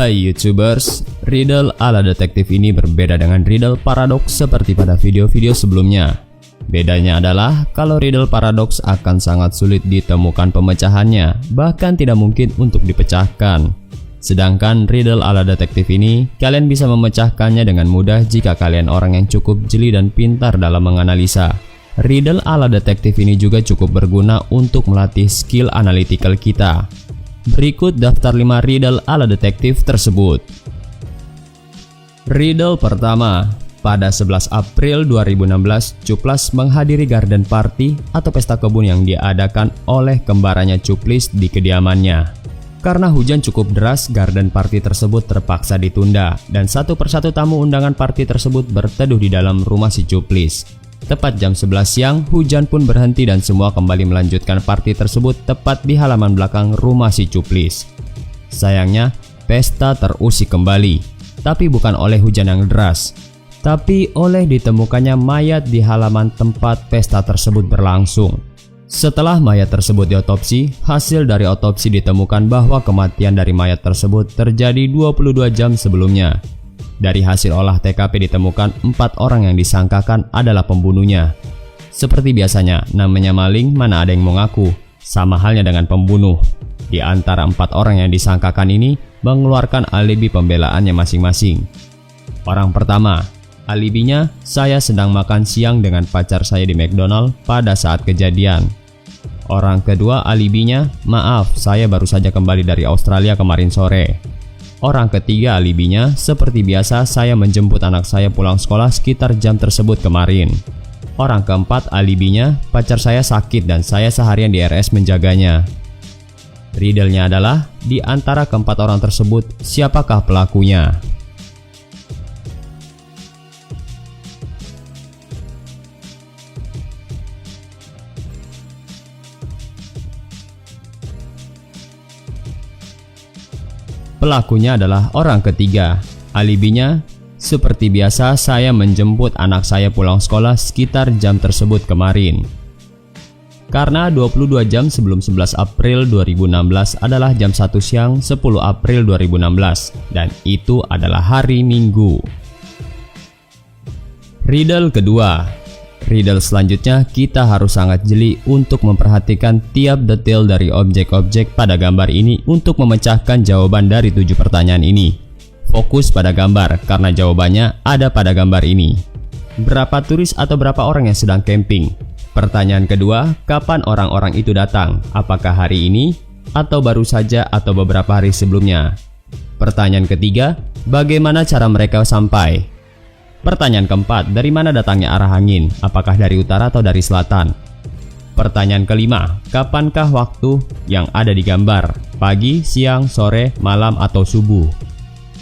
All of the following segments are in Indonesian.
Hai YouTubers, riddle ala detektif ini berbeda dengan riddle paradoks seperti pada video-video sebelumnya. Bedanya adalah kalau riddle paradoks akan sangat sulit ditemukan pemecahannya, bahkan tidak mungkin untuk dipecahkan. Sedangkan riddle ala detektif ini, kalian bisa memecahkannya dengan mudah jika kalian orang yang cukup jeli dan pintar dalam menganalisa. Riddle ala detektif ini juga cukup berguna untuk melatih skill analytical kita. Berikut daftar 5 riddle ala detektif tersebut. Riddle pertama. Pada 11 April 2016, Cuplas menghadiri garden party atau pesta kebun yang diadakan oleh kembarannya Cuplis di kediamannya. Karena hujan cukup deras, garden party tersebut terpaksa ditunda dan satu persatu tamu undangan party tersebut berteduh di dalam rumah si Cuplis. Tepat jam 11 siang, hujan pun berhenti dan semua kembali melanjutkan party tersebut tepat di halaman belakang rumah si Cuplis. Sayangnya, pesta terusik kembali, tapi bukan oleh hujan yang deras, tapi oleh ditemukannya mayat di halaman tempat pesta tersebut berlangsung. Setelah mayat tersebut diotopsi, hasil dari otopsi ditemukan bahwa kematian dari mayat tersebut terjadi 22 jam sebelumnya. Dari hasil olah TKP ditemukan 4 orang yang disangkakan adalah pembunuhnya. Seperti biasanya, namanya maling mana ada yang mau ngaku, sama halnya dengan pembunuh. Di antara 4 orang yang disangkakan ini mengeluarkan alibi pembelaannya masing-masing. Orang pertama, alibinya, saya sedang makan siang dengan pacar saya di McDonald pada saat kejadian. Orang kedua alibinya, maaf saya baru saja kembali dari Australia kemarin sore. Orang ketiga alibinya, seperti biasa saya menjemput anak saya pulang sekolah sekitar jam tersebut kemarin. Orang keempat alibinya, pacar saya sakit dan saya seharian di RS menjaganya. Riddle-nya adalah, di antara keempat orang tersebut, siapakah pelakunya? Pelakunya adalah orang ketiga. Alibinya, seperti biasa saya menjemput anak saya pulang sekolah sekitar jam tersebut kemarin. Karena 22 jam sebelum 11 April 2016 adalah jam 1 siang 10 April 2016 dan itu adalah hari Minggu. Riddle kedua. Riddle selanjutnya kita harus sangat jeli untuk memperhatikan tiap detail dari objek-objek pada gambar ini untuk memecahkan jawaban dari 7 pertanyaan ini. Fokus pada gambar karena jawabannya ada pada gambar ini. Berapa turis atau berapa orang yang sedang camping? Pertanyaan kedua, kapan orang-orang itu datang? Apakah hari ini atau baru saja atau beberapa hari sebelumnya? Pertanyaan ketiga, bagaimana cara mereka sampai? Pertanyaan keempat, dari mana datangnya arah angin? Apakah dari utara atau dari selatan? Pertanyaan kelima, kapankah waktu yang ada di gambar? Pagi, siang, sore, malam, atau subuh?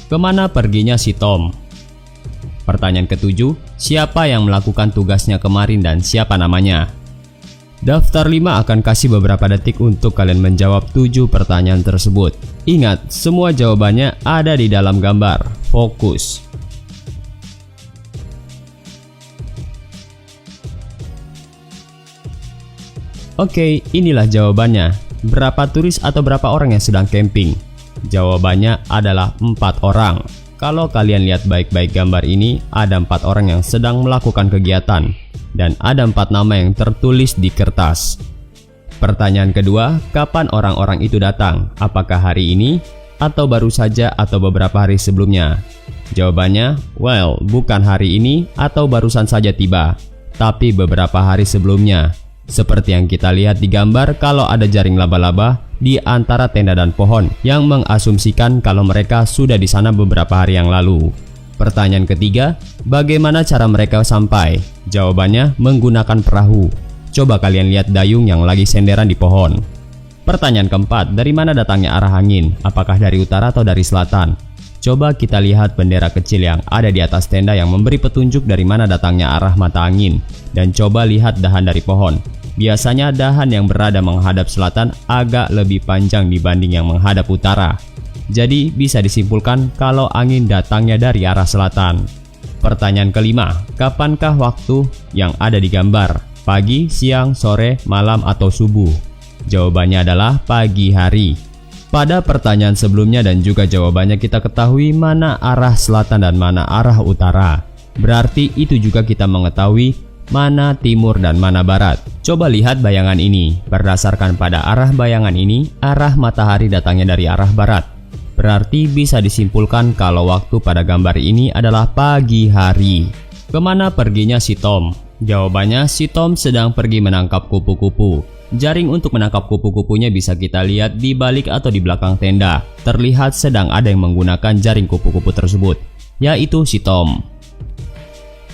Kemana perginya si Tom? Pertanyaan ketujuh, siapa yang melakukan tugasnya kemarin dan siapa namanya? Daftar 5 akan kasih beberapa detik untuk kalian menjawab 7 pertanyaan tersebut. Ingat, semua jawabannya ada di dalam gambar. Fokus. Oke, inilah jawabannya. Berapa turis atau berapa orang yang sedang camping? Jawabannya adalah 4 orang. Kalau kalian lihat baik-baik gambar ini, ada 4 orang yang sedang melakukan kegiatan. Dan ada 4 nama yang tertulis di kertas. Pertanyaan kedua, kapan orang-orang itu datang? Apakah hari ini? Atau baru saja atau beberapa hari sebelumnya? Jawabannya, well, bukan hari ini atau barusan saja tiba, tapi beberapa hari sebelumnya. Seperti yang kita lihat di gambar kalau ada jaring laba-laba di antara tenda dan pohon yang mengasumsikan kalau mereka sudah di sana beberapa hari yang lalu. Pertanyaan ketiga, bagaimana cara mereka sampai? Jawabannya menggunakan perahu. Coba kalian lihat dayung yang lagi senderan di pohon. Pertanyaan keempat, dari mana datangnya arah angin? Apakah dari utara atau dari selatan? Coba kita lihat bendera kecil yang ada di atas tenda yang memberi petunjuk dari mana datangnya arah mata angin. Dan coba lihat dahan dari pohon. Biasanya dahan yang berada menghadap selatan agak lebih panjang dibanding yang menghadap utara. Jadi bisa disimpulkan kalau angin datangnya dari arah selatan. Pertanyaan kelima, kapankah waktu yang ada di gambar? Pagi, siang, sore, malam, atau subuh? Jawabannya adalah pagi hari. Pada pertanyaan sebelumnya dan juga jawabannya kita ketahui mana arah selatan dan mana arah utara. Berarti itu juga kita mengetahui mana timur dan mana barat. Coba lihat bayangan ini. Berdasarkan pada arah bayangan ini, arah matahari datangnya dari arah barat. Berarti bisa disimpulkan kalau waktu pada gambar ini adalah pagi hari. Kemana perginya si Tom? Jawabannya, si Tom sedang pergi menangkap kupu-kupu. Jaring untuk menangkap kupu-kupunya bisa kita lihat di balik atau di belakang tenda. Terlihat sedang ada yang menggunakan jaring kupu-kupu tersebut, yaitu si Tom.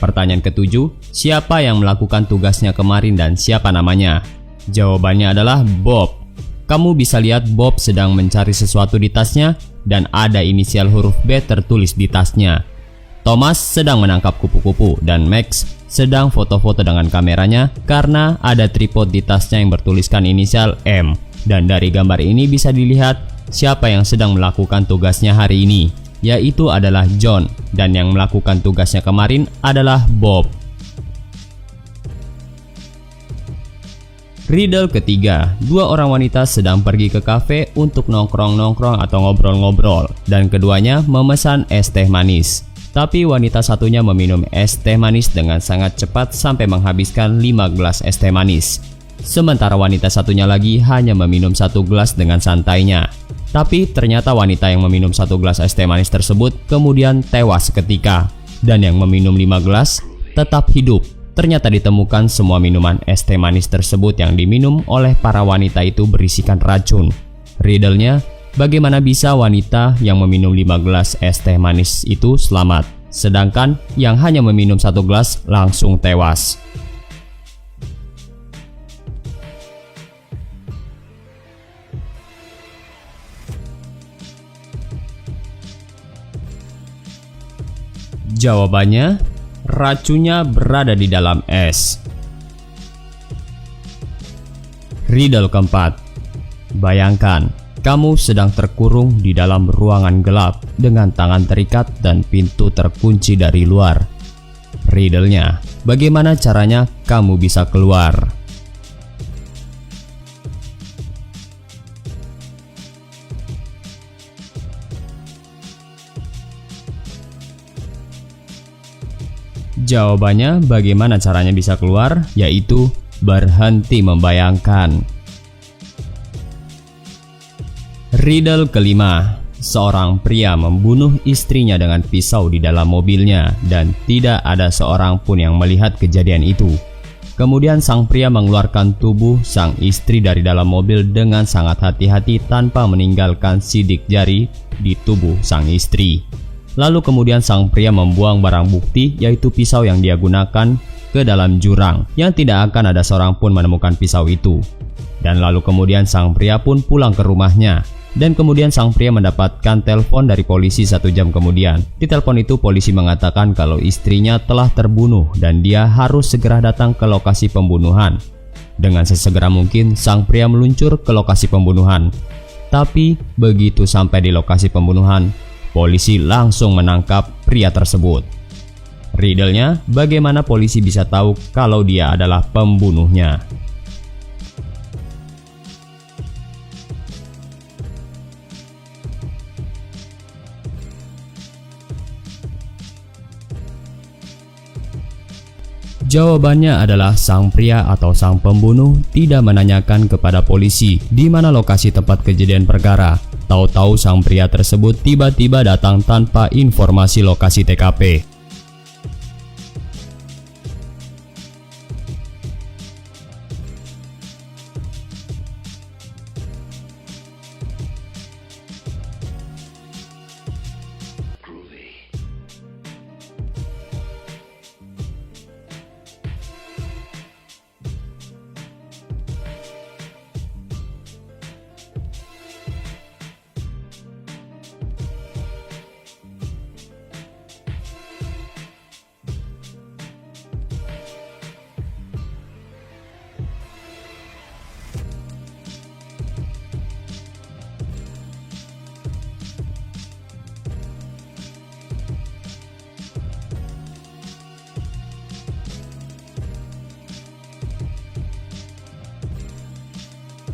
Pertanyaan ketujuh, siapa yang melakukan tugasnya kemarin dan siapa namanya? Jawabannya adalah Bob. Kamu bisa lihat Bob sedang mencari sesuatu di tasnya dan ada inisial huruf B tertulis di tasnya. Thomas sedang menangkap kupu-kupu dan Max sedang foto-foto dengan kameranya karena ada tripod di tasnya yang bertuliskan inisial M. Dan dari gambar ini bisa dilihat siapa yang sedang melakukan tugasnya hari ini, yaitu adalah John, dan yang melakukan tugasnya kemarin adalah Bob. Riddle ketiga, dua orang wanita sedang pergi ke kafe untuk nongkrong-nongkrong atau ngobrol-ngobrol, dan keduanya memesan es teh manis. Tapi wanita satunya meminum es teh manis dengan sangat cepat sampai menghabiskan 5 gelas es teh manis. Sementara wanita satunya lagi hanya meminum 1 gelas dengan santainya. Tapi ternyata wanita yang meminum 1 gelas es teh manis tersebut kemudian tewas seketika. Dan yang meminum 5 gelas tetap hidup. Ternyata ditemukan semua minuman es teh manis tersebut yang diminum oleh para wanita itu berisikan racun. Riddle-nya, bagaimana bisa wanita yang meminum 5 gelas es teh manis itu selamat, sedangkan yang hanya meminum 1 gelas langsung tewas? Jawabannya, racunnya berada di dalam es. Riddle keempat, bayangkan kamu sedang terkurung di dalam ruangan gelap dengan tangan terikat dan pintu terkunci dari luar. Riddle-nya, bagaimana caranya kamu bisa keluar? Jawabannya, bagaimana caranya bisa keluar, yaitu berhenti membayangkan. Riddle kelima, seorang pria membunuh istrinya dengan pisau di dalam mobilnya dan tidak ada seorang pun yang melihat kejadian itu. Kemudian sang pria mengeluarkan tubuh sang istri dari dalam mobil dengan sangat hati-hati tanpa meninggalkan sidik jari di tubuh sang istri. Lalu kemudian sang pria membuang barang bukti, yaitu pisau yang dia gunakan, ke dalam jurang yang tidak akan ada seorang pun menemukan pisau itu. Dan lalu kemudian sang pria pun pulang ke rumahnya. Dan kemudian sang pria mendapatkan telepon dari polisi 1 jam kemudian. Di telepon itu polisi mengatakan kalau istrinya telah terbunuh dan dia harus segera datang ke lokasi pembunuhan. Dengan sesegera mungkin sang pria meluncur ke lokasi pembunuhan. Tapi begitu sampai di lokasi pembunuhan, polisi langsung menangkap pria tersebut. Riddle-nya, bagaimana polisi bisa tahu kalau dia adalah pembunuhnya? Jawabannya adalah sang pria atau sang pembunuh tidak menanyakan kepada polisi di mana lokasi tempat kejadian perkara. Tahu-tahu sang pria tersebut tiba-tiba datang tanpa informasi lokasi TKP.